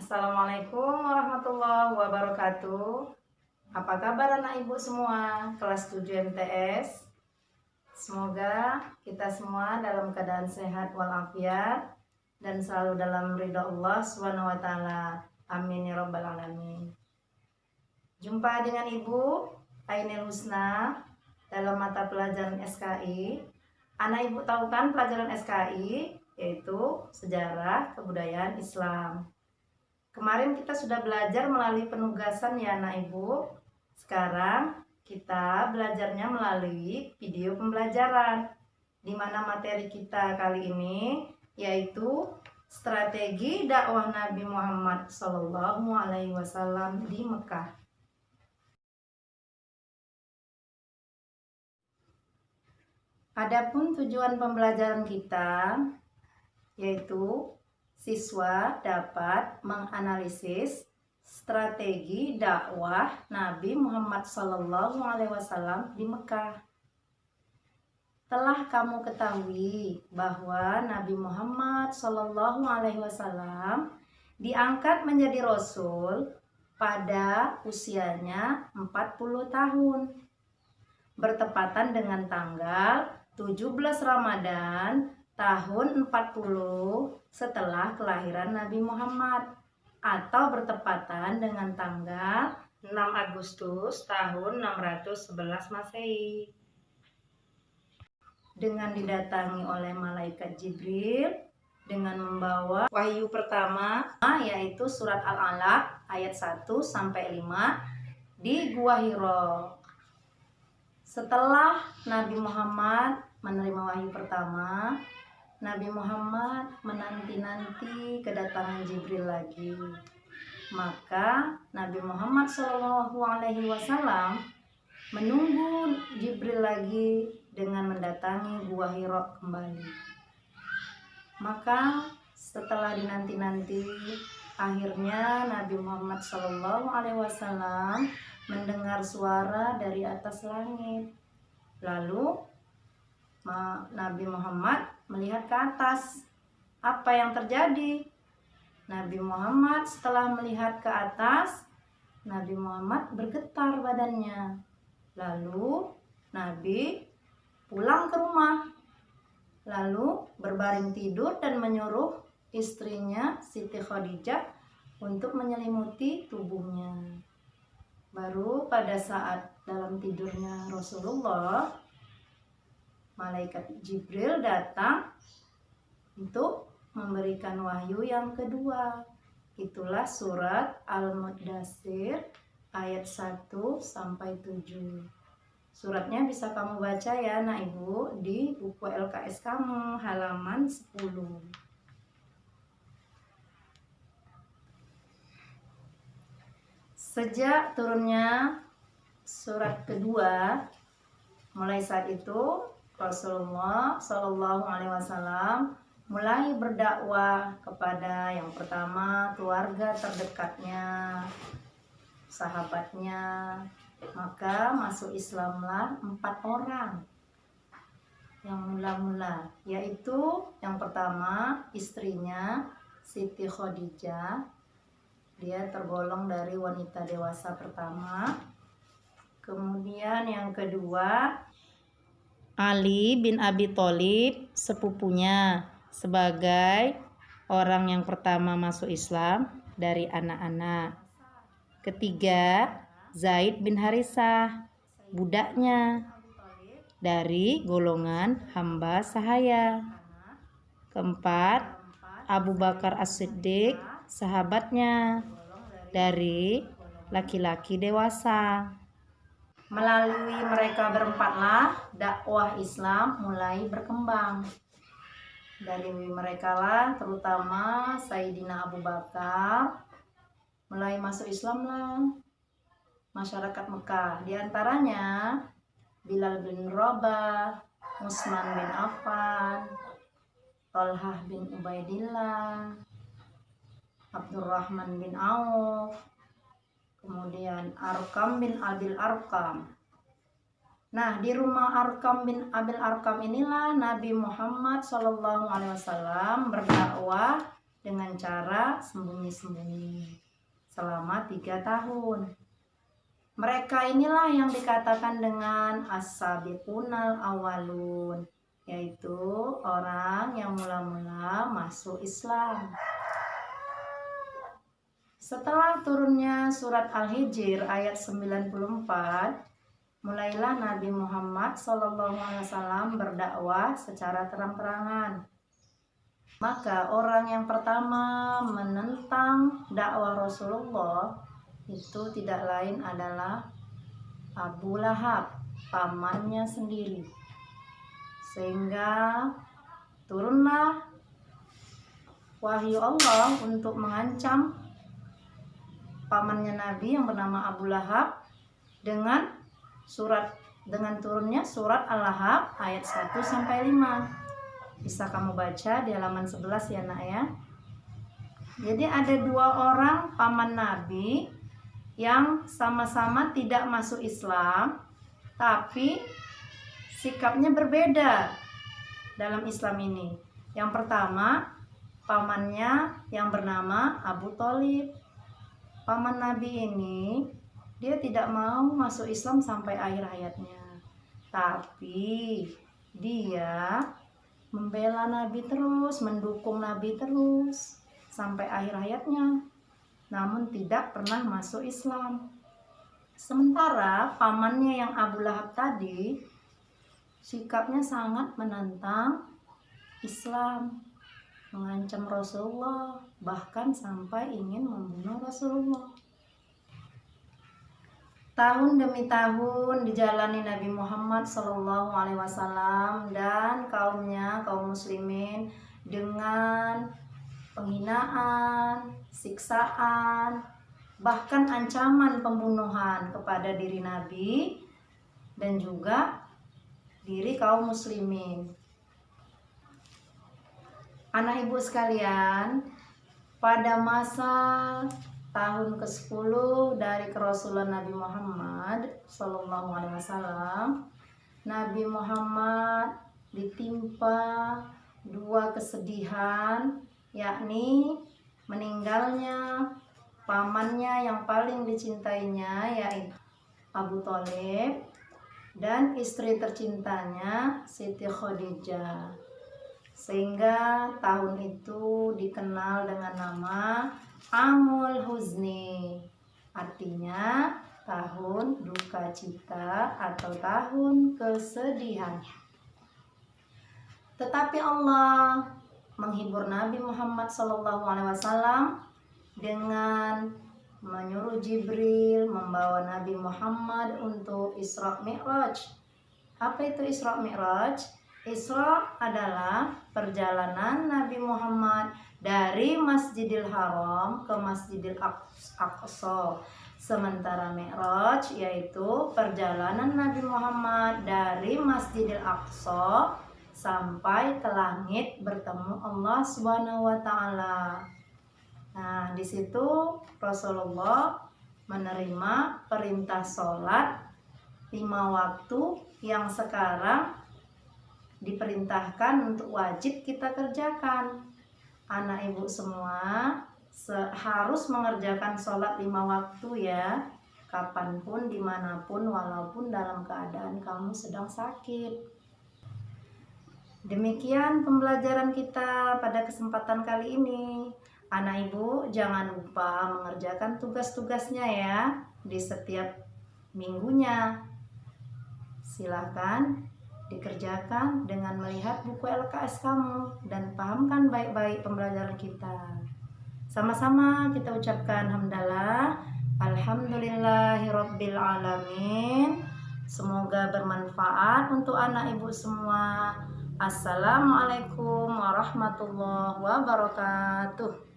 Assalamualaikum warahmatullahi wabarakatuh. Apa kabar anak ibu semua kelas 7 MTS? Semoga kita semua dalam keadaan sehat walafiat dan selalu dalam ridha Allah SWT. Amin ya rabbal alamin. Jumpa dengan Ibu Ainil Husna dalam mata pelajaran SKI. Anak ibu tahu kan pelajaran SKI yaitu Sejarah Kebudayaan Islam. Kemarin kita sudah belajar melalui penugasan ya anak ibu. Sekarang kita belajarnya melalui video pembelajaran, di mana materi kita kali ini yaitu strategi dakwah Nabi Muhammad SAW di Mekah. Adapun tujuan pembelajaran kita yaitu siswa dapat menganalisis strategi dakwah Nabi Muhammad SAW di Mekah. Telah kamu ketahui bahwa Nabi Muhammad SAW diangkat menjadi Rasul pada usianya 40 tahun, bertepatan dengan tanggal 17 Ramadan tahun 40 setelah kelahiran Nabi Muhammad, atau bertepatan dengan tanggal 6 Agustus tahun 611 Masehi. Dengan didatangi oleh malaikat Jibril dengan membawa wahyu pertama yaitu surat Al-Alaq ayat 1 sampai 5 di Gua Hiro. Setelah Nabi Muhammad menerima wahyu pertama, Nabi Muhammad menanti-nanti kedatangan Jibril lagi. Maka Nabi Muhammad SAW menunggu Jibril lagi dengan mendatangi Gua Hiro kembali. Maka setelah dinanti-nanti, akhirnya Nabi Muhammad SAW mendengar suara dari atas langit. Lalu Nabi Muhammad melihat ke atas. Apa yang terjadi? Nabi Muhammad setelah melihat ke atas, Nabi Muhammad bergetar badannya. Lalu Nabi pulang ke rumah, lalu berbaring tidur dan menyuruh istrinya Siti Khadijah untuk menyelimuti tubuhnya. Baru pada saat dalam tidurnya Rasulullah, malaikat Jibril datang untuk memberikan wahyu yang kedua. Itulah surat Al-Mudaththir ayat 1 sampai 7. Suratnya bisa kamu baca ya anak ibu di buku LKS kamu halaman 10. Sejak turunnya surat kedua, mulai saat itu Rasulullah SAW mulai berdakwah kepada yang pertama keluarga terdekatnya, sahabatnya. Maka masuk Islamlah 4 orang yang mula-mula, yaitu yang pertama istrinya Siti Khadijah. Dia tergolong dari wanita dewasa pertama. Kemudian yang kedua Ali bin Abi Thalib, sepupunya, sebagai orang yang pertama masuk Islam dari anak-anak. Ketiga, Zaid bin Harisah, budaknya, dari golongan hamba sahaya. Keempat, Abu Bakar As-Siddiq, sahabatnya, dari laki-laki dewasa. Melalui mereka berempatlah dakwah Islam mulai berkembang. Dari mereka lah terutama Sayyidina Abu Bakar mulai masuk Islam lah masyarakat Mekah. Di antaranya Bilal bin Rabah, Utsman bin Affan, Thalhah bin Ubaidillah, Abdurrahman bin Auf, kemudian Arqam bin Abil Arqam. Nah, di rumah Arqam bin Abil Arqam inilah Nabi Muhammad SAW berdakwah dengan cara sembunyi-sembunyi selama 3 tahun. Mereka inilah yang dikatakan dengan as-sabiqunal awalun, yaitu orang yang mula-mula masuk Islam. Setelah turunnya surat Al-Hijr ayat 94, mulailah Nabi Muhammad SAW berdakwah secara terang-terangan. Maka orang yang pertama menentang dakwah Rasulullah itu tidak lain adalah Abu Lahab, pamannya sendiri. Sehingga turunlah wahyu Allah untuk mengancam pamannya Nabi yang bernama Abu Lahab dengan turunnya surat Al-Lahab ayat 1 sampai 5. Bisa kamu baca di halaman 11 ya nak ya. Jadi ada 2 orang paman Nabi yang sama-sama tidak masuk Islam, tapi sikapnya berbeda dalam Islam ini. Yang pertama, pamannya yang bernama Abu Thalib. Paman Nabi ini dia tidak mau masuk Islam sampai akhir hayatnya, tapi dia membela Nabi terus, mendukung Nabi terus sampai akhir hayatnya, namun tidak pernah masuk Islam. Sementara pamannya yang Abu Lahab tadi sikapnya sangat menentang Islam, mengancam Rasulullah, bahkan sampai ingin membunuh Rasulullah. Tahun demi tahun dijalani Nabi Muhammad SAW dan kaumnya, kaum muslimin, dengan penghinaan, siksaan, bahkan ancaman pembunuhan kepada diri Nabi dan juga diri kaum muslimin. Anak ibu sekalian, pada masa tahun ke-10 dari kerasulan Nabi Muhammad SAW, Nabi Muhammad ditimpa 2 kesedihan, yakni meninggalnya pamannya yang paling dicintainya, yaitu Abu Thalib, dan istri tercintanya Siti Khadijah. Sehingga tahun itu dikenal dengan nama Amul Huzni, artinya tahun duka cita atau tahun kesedihan. Tetapi Allah menghibur Nabi Muhammad SAW dengan menyuruh Jibril membawa Nabi Muhammad untuk Isra Mi'raj. Apa itu Isra Mi'raj? Isra adalah perjalanan Nabi Muhammad dari Masjidil Haram ke Masjidil Aqsa. Sementara Mi'raj yaitu perjalanan Nabi Muhammad dari Masjidil Aqsa sampai ke langit bertemu Allah Subhanahu wa taala. Nah, di situ Rasulullah menerima perintah sholat 5 waktu yang sekarang diperintahkan untuk wajib kita kerjakan. Anak ibu semua harus mengerjakan sholat 5 waktu ya, kapanpun, dimanapun, walaupun dalam keadaan kamu sedang sakit. Demikian pembelajaran kita pada kesempatan kali ini. Anak ibu jangan lupa mengerjakan tugas-tugasnya ya di setiap minggunya. Silakan dikerjakan dengan melihat buku LKS kamu dan pahamkan baik-baik pembelajaran kita. Sama-sama kita ucapkan hamdalah, alhamdulillahirabbil alamin. Semoga bermanfaat untuk anak ibu semua. Assalamualaikum warahmatullahi wabarakatuh.